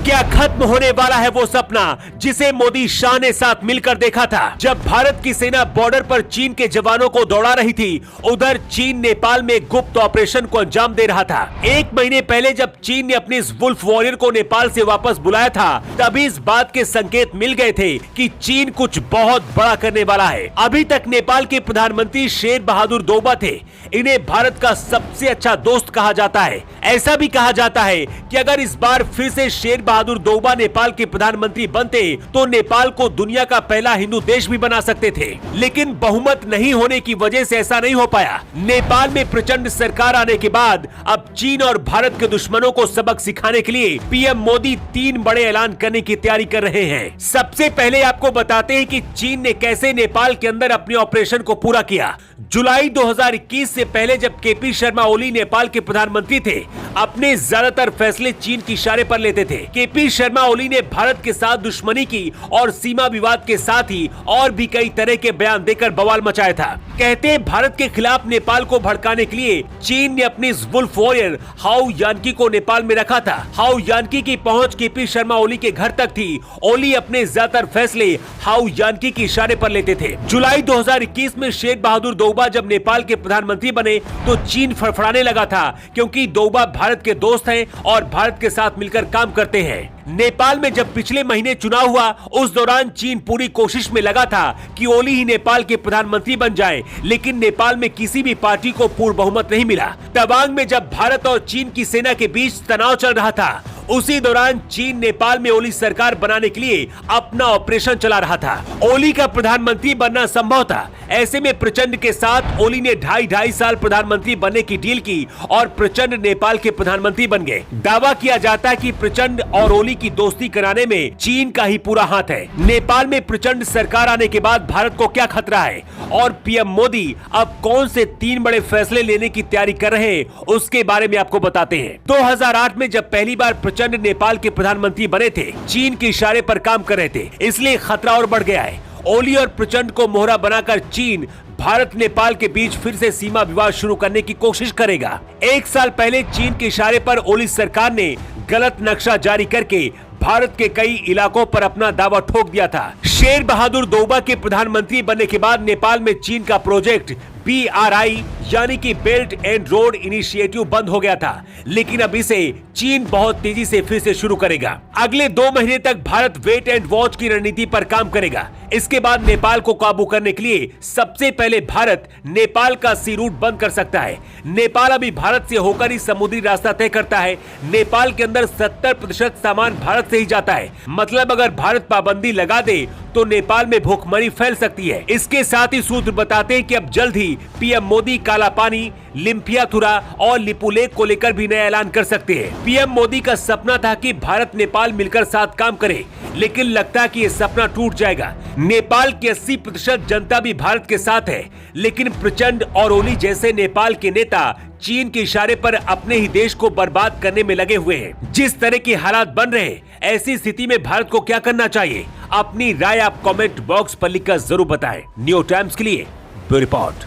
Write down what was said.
क्या खत्म होने वाला है वो सपना जिसे मोदी शाह ने साथ मिलकर देखा था? जब भारत की सेना बॉर्डर पर चीन के जवानों को दौड़ा रही थी, उधर चीन नेपाल में गुप्त ऑपरेशन को अंजाम दे रहा था। 1 महीने पहले जब चीन ने अपने इस वुल्फ वॉरियर को नेपाल से वापस बुलाया था, तभी इस बात के संकेत मिल गए थे कि चीन कुछ बहुत बड़ा करने वाला है। अभी तक नेपाल के प्रधानमंत्री शेर बहादुर दोबा थे। इन्हें भारत का सबसे अच्छा दोस्त कहा जाता है। ऐसा भी कहा जाता है कि अगर इस बार फिर से शेर बहादुर दोबा नेपाल के प्रधानमंत्री बनते तो नेपाल को दुनिया का पहला हिंदू देश भी बना सकते थे, लेकिन बहुमत नहीं होने की वजह से ऐसा नहीं हो पाया। नेपाल में प्रचंड सरकार आने के बाद अब चीन और भारत के दुश्मनों को सबक सिखाने के लिए पीएम मोदी 3 बड़े ऐलान करने की तैयारी कर रहे हैं। सबसे पहले आपको बताते हैं कि चीन ने कैसे नेपाल के अंदर अपने ऑपरेशन को पूरा किया। जुलाई 2021 से पहले जब केपी शर्मा ओली नेपाल के प्रधानमंत्री थे, अपने ज्यादातर फैसले चीन के इशारे पर लेते थे। केपी शर्मा ओली ने भारत के साथ दुश्मनी की और सीमा विवाद के साथ ही और भी कई तरह के बयान देकर बवाल मचाया था। कहते हैं भारत के खिलाफ नेपाल को भड़काने के लिए चीन ने अपनी वुल्फ वॉरियर हाउ यानकी को नेपाल में रखा था। हाउ यानकी की पहुंच केपी शर्मा ओली के घर तक थी। ओली अपने ज्यादातर फैसले हाउ यानकी के इशारे पर लेते थे। जुलाई 2021 में शेर बहादुर दोबा जब नेपाल के प्रधानमंत्री बने तो चीन फड़फड़ाने लगा था, क्योंकि दोबा भारत के दोस्त हैं और भारत के साथ मिलकर काम करते हैं। नेपाल में जब पिछले महीने चुनाव हुआ, उस दौरान चीन पूरी कोशिश में लगा था कि ओली ही नेपाल के प्रधानमंत्री बन जाए, लेकिन नेपाल में किसी भी पार्टी को पूर्ण बहुमत नहीं मिला। तवांग में जब भारत और चीन की सेना के बीच तनाव चल रहा था, उसी दौरान चीन नेपाल में ओली सरकार बनाने के लिए अपना ऑपरेशन चला रहा था। ओली का प्रधानमंत्री बनना संभव था। ऐसे में प्रचंड के साथ ओली ने 2.5 साल प्रधानमंत्री बनने की डील की और प्रचंड नेपाल के प्रधानमंत्री बन गए। दावा किया जाता है कि प्रचंड और ओली की दोस्ती कराने में चीन का ही पूरा हाथ है। नेपाल में प्रचंड सरकार आने के बाद भारत को क्या खतरा है और पीएम मोदी अब कौन से 3 बड़े फैसले लेने की तैयारी कर रहे हैं, उसके बारे में आपको बताते हैं। 2008 में जब पहली बार प्रचंड नेपाल के प्रधानमंत्री बने थे, चीन के इशारे पर काम कर रहे थे, इसलिए खतरा और बढ़ गया है। ओली और प्रचंड को मोहरा बनाकर चीन भारत नेपाल के बीच फिर से सीमा विवाद शुरू करने की कोशिश करेगा। 1 साल पहले चीन के इशारे पर ओली सरकार ने गलत नक्शा जारी करके भारत के कई इलाकों पर अपना दावा ठोक दिया था। शेर बहादुर दोबा के प्रधानमंत्री बनने के बाद नेपाल में चीन का प्रोजेक्ट BRI यानी कि बेल्ट एंड रोड इनिशिएटिव बंद हो गया था, लेकिन अब इसे चीन बहुत तेजी से फिर से शुरू करेगा। अगले 2 महीने तक भारत वेट एंड वॉच की रणनीति पर काम करेगा। इसके बाद नेपाल को काबू करने के लिए सबसे पहले भारत नेपाल का सी रूट बंद कर सकता है। नेपाल अभी भारत से होकर ही समुद्री रास्ता तय करता है। नेपाल के अंदर 70% सामान भारत से ही जाता है। मतलब अगर भारत पाबंदी लगा दे तो नेपाल में भूखमरी फैल सकती है। इसके साथ ही सूत्र बताते हैं कि अब जल्द ही पीएम मोदी काला पानी, लिम्पियाथुरा और लिपुलेख को लेकर भी नया ऐलान कर सकते हैं। पीएम मोदी का सपना था कि भारत नेपाल मिलकर साथ काम करे, लेकिन लगता है कि ये सपना टूट जाएगा। नेपाल की 80% जनता भी भारत के साथ है, लेकिन प्रचंड और ओली जैसे नेपाल के नेता चीन के इशारे पर अपने ही देश को बर्बाद करने में लगे हुए हैं। जिस तरह के हालात बन रहे हैं, ऐसी स्थिति में भारत को क्या करना चाहिए? अपनी राय आप कमेंट बॉक्स पर लिखकर जरूर बताएं। न्यू टाइम्स के लिए ब्यूरो रिपोर्ट।